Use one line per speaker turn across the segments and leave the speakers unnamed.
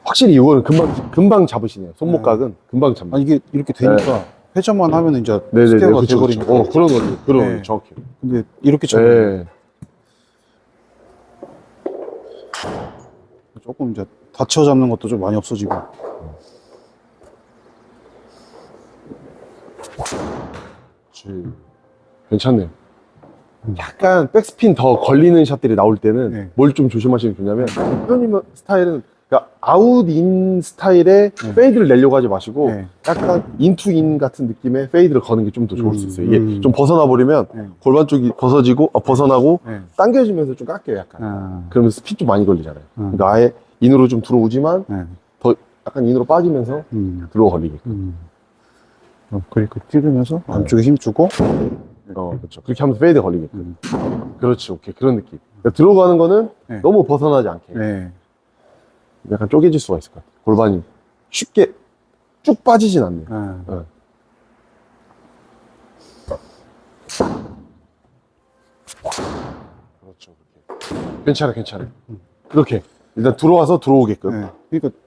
확실히 이거는 금방 잡으시네요. 손목각은 금방 잡니다.
아, 이게 이렇게 되니까 회전만 하면 이제
네네네.
스퀘어가
그쵸, 그쵸.
돼버리니까.
그런 거지. 그런
네.
거지. 정확히.
근데 이렇게 쳐요.
네.
조금 이제 받쳐 잡는 것도 좀 많이 없어지고.
그치. 괜찮네요. 약간 백스핀 더 걸리는 샷들이 나올 때는
네.
뭘 좀 조심하시면 좋냐면 회원님 스타일은 그러니까 아웃인 스타일의
네.
페이드를 내려고 하지 마시고
네.
약간 인투인 같은 느낌의 페이드를 거는 게 좀 더 좋을 수 있어요. 이게 좀 벗어나 버리면
네.
골반 쪽이 벗어나고
네.
당겨지면서 좀 깎여요 약간.
아.
그러면 스핀 좀 많이 걸리잖아요. 그러니까 아예 인으로 좀 들어오지만
네.
더 약간 인으로 빠지면서 들어가 걸리게끔.
그러니까 찌르면서 안쪽에 힘 주고.
그렇죠. 그렇게 하면서 페이드 걸리게끔. 그렇지, 오케이. 그런 느낌. 그러니까 들어가는 거는
네.
너무 벗어나지 않게.
네.
약간 쪼개질 수가 있을 것 같아요. 골반이 쉽게 쭉 빠지진 않네요.
네.
그렇죠. 그렇게. 괜찮아. 그렇게. 일단 들어와서 들어오게끔.
네. 그러니까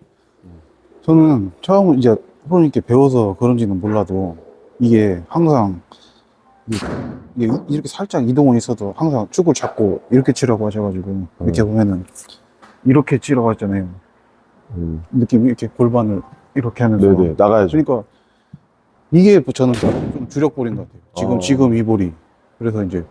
저는 처음 이제 프로님께 배워서 그런지는 몰라도 이게 항상 이게 이렇게 살짝 이동은 있어도 항상 축을 잡고 이렇게 치라고 하셔가지고 이렇게 보면은 이렇게 치라고 했잖아요. 느낌이 이렇게 골반을 이렇게 하면서.
네네, 나가야죠.
그러니까 이게 저는 좀 줄여버린 것 같아요. 지금 이 볼이. 그래서 이제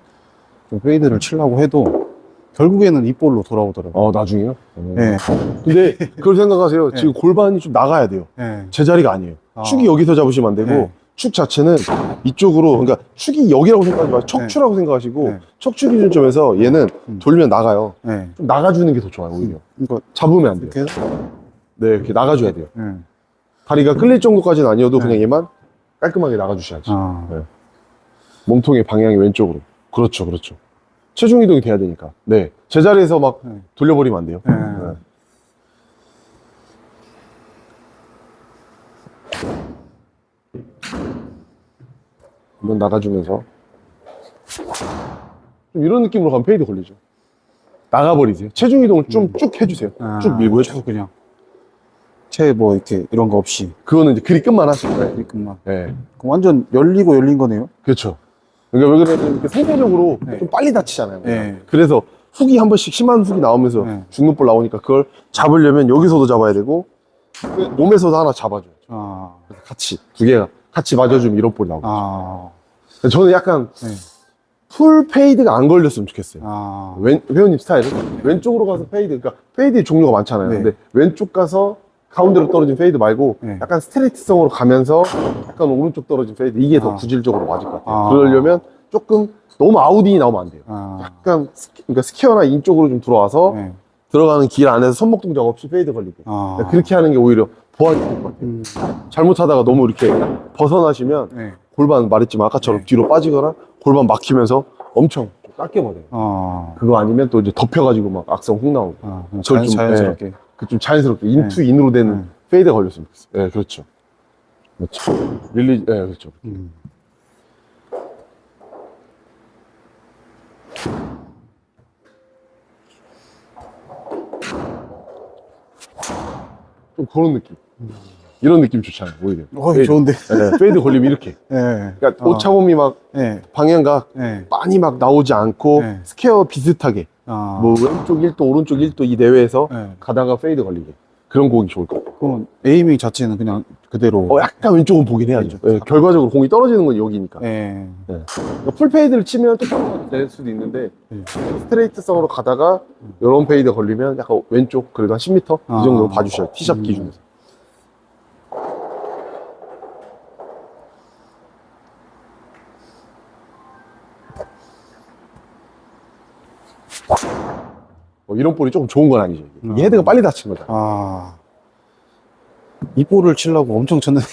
좀 페이드를 치려고 해도 결국에는 이 볼로 돌아오더라고요.
나중에요?
네.
근데 그걸 생각하세요.
네.
지금 골반이 좀 나가야 돼요.
네.
제자리가 아니에요. 축이 여기서 잡으시면 안 되고,
네.
축 자체는 이쪽으로, 그러니까 축이 여기라고 생각하지 마시고, 척추라고 생각하시고,
네.
척추 기준점에서 얘는 돌면 나가요.
네.
좀 나가주는 게 더 좋아요, 오히려.
그러니까
잡으면 안 돼요.
이렇게 해서
네, 이렇게 나가줘야 돼요.
네.
다리가 끌릴 정도까지는 아니어도
네.
그냥 얘만 깔끔하게 나가주셔야지.
아.
네. 몸통의 방향이 왼쪽으로. 그렇죠. 체중 이동이 돼야 되니까. 네. 제자리에서 막
네.
돌려버리면 안 돼요.
네.
네. 한번 나가주면서. 좀 이런 느낌으로 가면 페이드 걸리죠. 나가버리세요. 체중 이동을 좀 쭉 해주세요. 쭉 밀고 해주세요.
쭉 그냥 채 뭐 이렇게 이런 거 없이
그거는 이제 그립 끝만 하시는 거예요.
이렇게만.
네.
그럼 완전 열린 거네요.
그렇죠. 그러니까 왜 그러냐면 이렇게 상대적으로
네.
좀 빨리 다치잖아요.
네.
그래서 훅이 한 번씩 심한 훅이 나오면서
네.
죽는 볼 나오니까 그걸 잡으려면 여기서도 잡아야 되고 몸에서도 하나 잡아줘요.
아.
그래서 같이 두 개가 같이 맞아주면 이런 볼이 나오죠.
아.
저는 약간
네.
풀 페이드가 안 걸렸으면 좋겠어요.
아.
회원님 스타일은 왼쪽으로 가서 페이드, 그러니까 페이드의 종류가 많잖아요.
네.
근데 왼쪽 가서 가운데로 떨어진 페이드 말고
네.
약간 스트레이트성으로 가면서 약간 오른쪽 떨어진 페이드 이게 더
아.
구질적으로 맞을 것 같아요.
아.
그러려면 조금 너무 아웃인이 나오면 안 돼요.
아.
약간 그러니까 스퀘어나 인 쪽으로 좀 들어와서
네.
들어가는 길 안에서 손목 동작 없이 페이드 걸리게.
아.
그렇게 하는 게 오히려 보완이 될 것 같아요. 잘못하다가 너무 이렇게 벗어나시면
네.
골반 말했지만 아까처럼
네.
뒤로 빠지거나 골반 막히면서 엄청 깎여버려요.
아.
그거 아니면 또 이제 덮여가지고 막 악성 훅 나오고.
아.
그걸 좀,
자연스럽게.
좀 자연스럽게 인투 인으로 되는
네.
페이드 걸렸으면 좋겠어요. 네, 그렇죠. 릴리즈, 네, 그렇죠. 좀 그런 느낌. 이런 느낌 좋잖아요, 오히려. 페이드.
좋은데.
네, 페이드 걸리면 이렇게.
네.
그러니까 오차범위 막
네.
방향각
네.
많이 막 나오지 않고
네.
스퀘어 비슷하게
아.
뭐 왼쪽 1도 오른쪽 1도 이 내외에서
네.
가다가 페이드 걸리게 그런 공이 좋을 것 같아요.
그럼 에이밍 자체는 그냥 그대로.
약간 왼쪽은 보긴 해야죠. 네, 결과적으로 공이 떨어지는 건 여기니까.
네.
네. 그러니까 풀 페이드를 치면 똑같이 될 수도 있는데
네.
스트레이트성으로 가다가 이런 페이드 걸리면 약간 왼쪽 그래도 한 10m 이 정도 봐주셔요. 티샵 기준에서. 이런 볼이 조금 좋은 건 아니죠. 이게 헤드가 빨리 다친 거잖아요.
아. 이 볼을 치려고 엄청 쳤는데.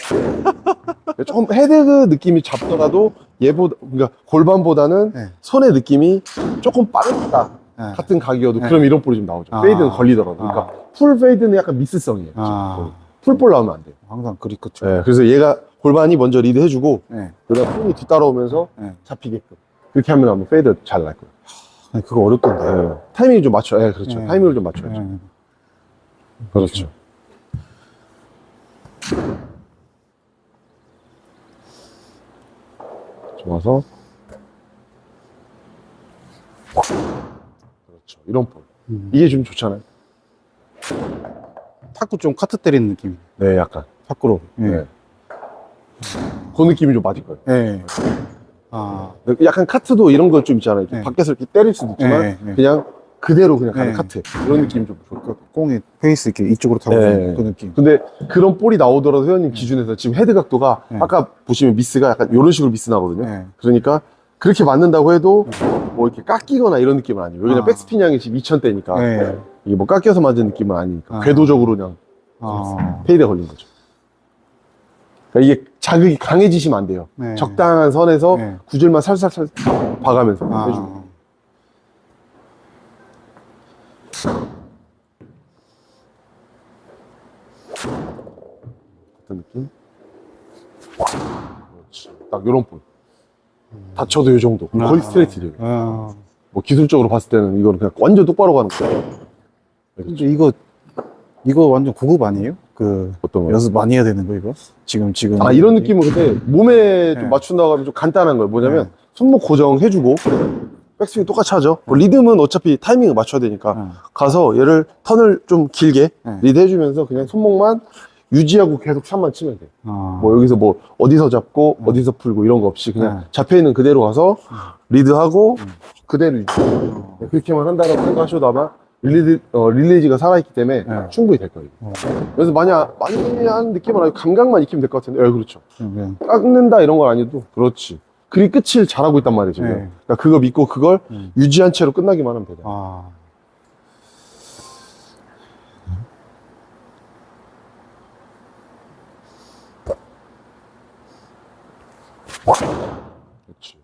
조금 헤드 느낌이 잡더라도 얘보다, 그러니까 골반보다는
네.
손의 느낌이 조금 빠르다.
네.
같은 각이어도
네.
그럼 이런 볼이 좀 나오죠.
아.
페이드는 걸리더라도. 그러니까 풀 페이드는 약간 미스성이에요.
아.
풀볼 나오면 안 돼요.
항상 그립 끝죠.
네, 그래서 얘가 골반이 먼저 리드 해주고,
네.
그다음 손이 뒤따라오면서
네.
잡히게끔. 그렇게 하면 아마 페이드 잘 날 거예요.
아니, 그거 어렵던데.
네. 타이밍을 좀 맞춰. 네, 그렇죠.
네.
타이밍을 좀 맞춰야죠.
네.
그렇죠. 좋아서. 그렇죠. 이런 볼. 이게 좀 좋잖아요.
탁구 좀 카트 때리는 느낌.
네, 약간.
탁구로. 예.
네. 그 느낌이 좀 맞을 거예요.
예. 아.
약간 카트도 이런 거 좀 있잖아요.
네.
밖에서 이렇게 때릴 수도 있지만
네, 네.
그냥 그대로 그냥 가는
네.
카트. 이런 느낌이 좀 좋을 것 같아요.
공이 페이스 이렇게 이쪽으로 타고
네.
그 느낌.
근데 그런 볼이 나오더라도 회원님 기준에서 지금 헤드 각도가
네.
아까 보시면 미스가 약간 이런 식으로 미스 나거든요.
네.
그러니까 그렇게 맞는다고 해도 뭐 이렇게 깎이거나 이런 느낌은 아니에요. 왜냐면 백스핀 양이 지금 2000대니까
네.
이게 뭐 깎여서 맞은 느낌은 아니니까
아.
궤도적으로 그냥
아.
페이드에 걸린 거죠. 그러니까 이게 자극이 강해지시면 안 돼요.
네.
적당한 선에서
네.
구질만 살살 봐가면서
아.
해주고. 같은 느낌? 그렇지. 딱 요런 볼. 다쳐도 요 정도. 거의 스트레이트죠.
아.
뭐 기술적으로 봤을 때는 이거는 그냥 완전 똑바로 가는 거예요.
근데 이거 완전 고급 아니에요? 그
어떤 거?
연습 많이 해야 되는 거 이거? 지금
아, 이런 느낌은 근데 몸에 좀
네.
맞춘다고 하면 좀 간단한 거예요. 뭐냐면
네.
손목 고정해주고 백스윙 똑같이 하죠. 리듬은 어차피 타이밍을 맞춰야 되니까
네.
가서 얘를 턴을 좀 길게
네.
리드 해주면서 그냥 손목만 유지하고 계속 샷만 치면 돼요.
아.
뭐 여기서 뭐 어디서 잡고 어디서 풀고 이런 거 없이 그냥
네.
잡혀있는 그대로 가서 리드하고 그대로 유지. 그렇게만 한다라고 생각하셔도 아마 릴리지가 살아있기 때문에
네.
충분히 될 거예요. 그래서 만약 많이 하는 느낌은 아니고 감각만 익히면 될 것 같은데, 그렇죠.
네.
깎는다 이런 건 아니어도 그렇지. 그리 끝을 잘하고 있단 말이에요 지금.
네.
그러니까 그거 믿고 그걸 유지한 채로 끝나기만 하면 되잖아.
아.
그렇지.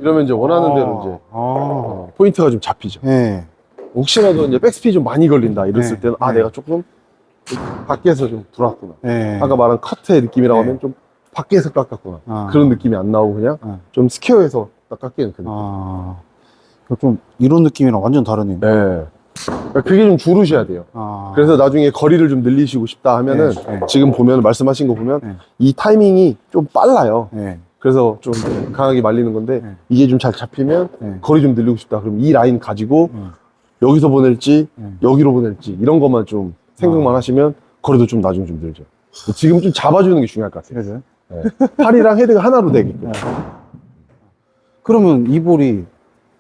이러면 이제 원하는 대로 이제
아.
포인트가 좀 잡히죠.
네.
혹시라도 이제 백스피 좀 많이 걸린다 이랬을
네.
때는 아,
네.
내가 조금 밖에서 좀 들어왔구나.
네.
아까 말한 커트의 느낌이라고
네.
하면 좀 밖에서 깎았구나.
아.
그런 느낌이 안 나오고 그냥 좀 스퀘어에서 딱 깎이는 그 느낌.
아. 좀 이런 느낌이랑 완전 다르네요.
네. 그러니까 그게 좀 주르셔야 돼요.
아.
그래서 나중에 거리를 좀 늘리시고 싶다 하면은
네, 네.
지금 보면 말씀하신 거 보면
네.
이 타이밍이 좀 빨라요.
네.
그래서 좀 강하게 말리는 건데
네.
이게 좀 잘 잡히면
네.
거리 좀 늘리고 싶다. 그럼 이 라인 가지고
네.
여기서 보낼지
네.
여기로 보낼지 이런 것만 좀 생각만 하시면 거리도 좀 나중에 좀 늘죠. 지금 좀 잡아주는 게 중요할 것 같아요.
그죠?
네. 팔이랑 헤드가 하나로 되게끔.
그러면 이 볼이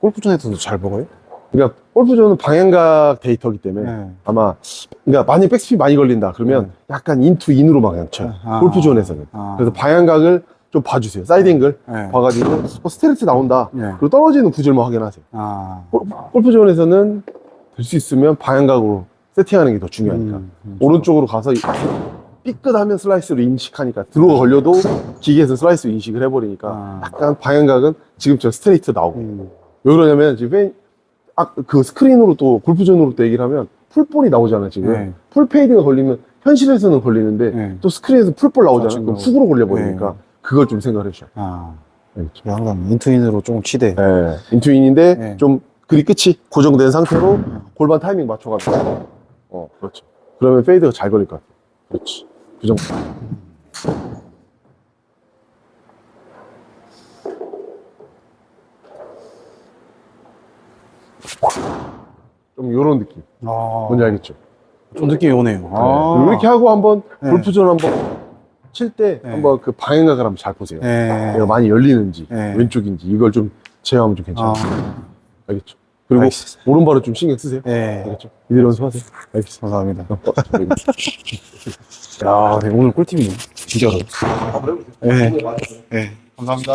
골프존에서도 잘 먹어요?
그러니까 골프존은 방향각 데이터이기 때문에
네.
아마 그러니까 만약 백스핀 많이 걸린다 그러면 약간 인투 인으로 그냥 쳐요.
아.
골프존에서는.
아.
그래서 방향각을 좀 봐주세요. 사이드 앵글
네.
봐가지고 스트레이트 나온다.
네.
그리고 떨어지는 구질만 확인하세요.
아.
골프존에서는 될 수 있으면 방향각으로 세팅하는 게 더 중요하니까. 오른쪽으로 가서 삐끗하면 슬라이스로 인식하니까 들어가 걸려도 기계에서 슬라이스 인식을 해버리니까
아.
약간 방향각은 지금처럼 스트레이트 나오고.
음.
왜 그러냐면 지금 그 스크린으로 또 골프존으로 또 얘기를 하면 풀볼이 나오잖아요 지금.
네.
풀페이드가 걸리면 현실에서는 걸리는데
네.
또 스크린에서 풀볼 나오잖아요.
좌측
그럼
나오고.
훅으로 걸려버리니까
네.
그걸 좀 생각을 해주셔요.
아.
알겠죠?
항상 인투인으로 조금 치대.
네. 인투인인데
네.
좀 그리 끝이 고정된 상태로 골반 타이밍 맞춰가지고 그렇죠. 그러면 페이드가 잘 걸릴 것 같아요. 그렇지. 그 정도. 좀 요런 느낌.
아.
뭔지 알겠죠?
좀 느낌이 오네요. 아.
이렇게 하고 한번
네.
골프존 한번 칠 때
네.
한번 그 방향각을 한번 잘 보세요.
네.
얘가 많이 열리는지
네.
왼쪽인지 이걸 좀 제어하면 좀 괜찮아요.
아.
알겠죠? 그리고
알겠습니다.
오른발을 좀 신경 쓰세요.
네.
알겠죠? 이대로 연습하세요. 알겠습니다.
감사합니다. 야, 네, 오늘 꿀팁이네. 진짜로. 네. 네. 감사합니다.